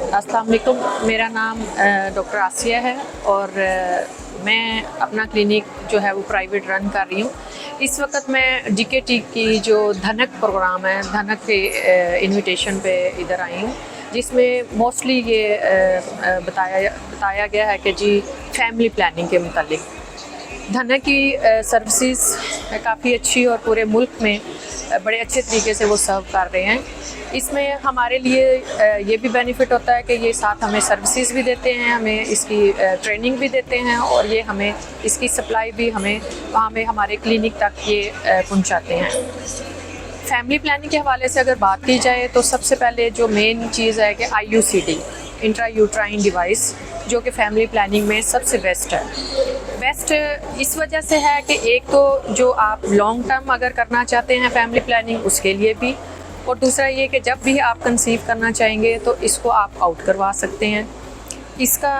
अस्सलाम वालेकुम। मेरा नाम डॉक्टर आसिया है और मैं अपना क्लिनिक जो है वो प्राइवेट रन कर रही हूँ। इस वक्त मैं DKT की जो धनक प्रोग्राम है, धनक के इनविटेशन पे इधर आई हूँ, जिसमें मोस्टली ये बताया गया है कि जी फैमिली प्लानिंग के मुतालिक धनक की सर्विसेज काफ़ी अच्छी और पूरे मुल्क में बड़े अच्छे तरीके से वो सर्व कर रहे हैं। इसमें हमारे लिए ये भी बेनिफिट होता है कि ये साथ हमें सर्विसेज भी देते हैं, हमें इसकी ट्रेनिंग भी देते हैं और ये हमें इसकी सप्लाई भी हमें वहाँ में हमारे क्लिनिक तक ये पहुँचाते हैं। फैमिली प्लानिंग के हवाले से अगर बात की जाए तो सबसे पहले जो मेन चीज़ है कि IUCD इंट्रा यूट्राइन डिवाइस, जो कि फैमिली प्लानिंग में सबसे बेस्ट है। बेस्ट इस वजह से है कि एक तो जो आप लॉन्ग टर्म अगर करना चाहते हैं फैमिली प्लानिंग, उसके लिए भी, और दूसरा ये कि जब भी आप कंसीव करना चाहेंगे तो इसको आप आउट करवा सकते हैं। इसका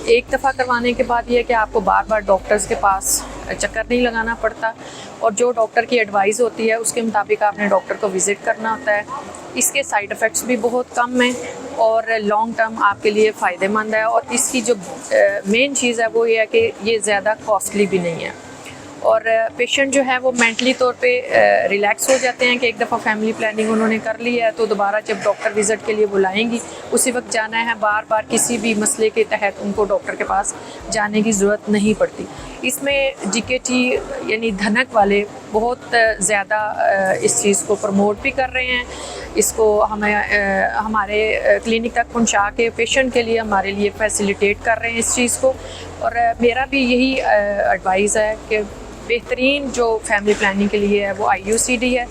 एक दफ़ा करवाने के बाद ये कि आपको बार बार डॉक्टर्स के पास चक्कर नहीं लगाना पड़ता और जो डॉक्टर की एडवाइस होती है उसके मुताबिक आपने डॉक्टर को विज़िट करना होता है। इसके साइड इफ़ेक्ट्स भी बहुत कम हैं और लॉन्ग टर्म आपके लिए फ़ायदेमंद है। और इसकी जो मेन चीज़ है वो ये है कि ये ज़्यादा कॉस्टली भी नहीं है और पेशेंट जो है वो मेंटली तौर पे रिलैक्स हो जाते हैं कि एक दफ़ा फैमिली प्लानिंग उन्होंने कर ली है तो दोबारा जब डॉक्टर विज़िट के लिए बुलाएंगी उसी वक्त जाना है। बार बार किसी भी मसले के तहत उनको डॉक्टर के पास जाने की ज़रूरत नहीं पड़ती। इसमें DKT यानी धनक वाले बहुत ज़्यादा इस चीज़ को प्रमोट भी कर रहे हैं। इसको हमें हमारे क्लिनिक तक पहुंचा के पेशेंट के लिए हमारे लिए फैसिलिटेट कर रहे हैं इस चीज़ को। और मेरा भी यही एडवाइस है कि बेहतरीन जो फैमिली प्लानिंग के लिए है वो IUCD है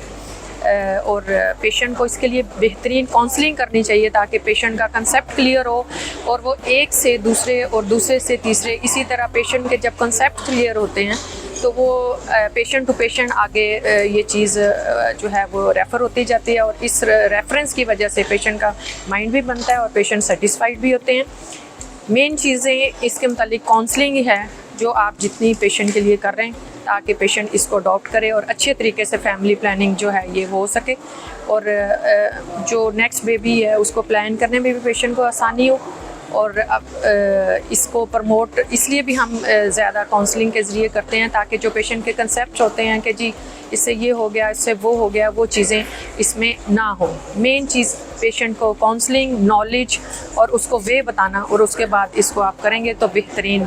और पेशेंट को इसके लिए बेहतरीन काउंसलिंग करनी चाहिए ताकि पेशेंट का कंसेप्ट क्लियर हो और वो एक से दूसरे और दूसरे से तीसरे, इसी तरह पेशेंट के जब कंसेप्ट क्लियर होते हैं तो वो पेशेंट टू पेशेंट आगे ये चीज़ जो है वो रेफ़र होती जाती है और इस रेफरेंस की वजह से पेशेंट का माइंड भी बनता है और पेशेंट सेटिस्फाइड भी होते हैं। मेन चीज़ें इसके मुतालिक काउंसलिंग ही है जो आप जितनी पेशेंट के लिए कर रहे हैं ताकि पेशेंट इसको अडॉप्ट करे और अच्छे तरीके से फैमिली प्लानिंग जो है ये हो सके और जो नेक्स्ट बेबी है उसको प्लान करने में भी पेशेंट को आसानी हो। और अब इसको प्रमोट इसलिए भी हम ज़्यादा काउंसलिंग के ज़रिए करते हैं ताकि जो पेशेंट के कंसेप्ट होते हैं कि जी इससे ये हो गया, इससे वो हो गया, वो चीज़ें इसमें ना हो। मेन चीज़ पेशेंट को काउंसलिंग, नॉलेज और उसको वे बताना और उसके बाद इसको आप करेंगे तो बेहतरीन।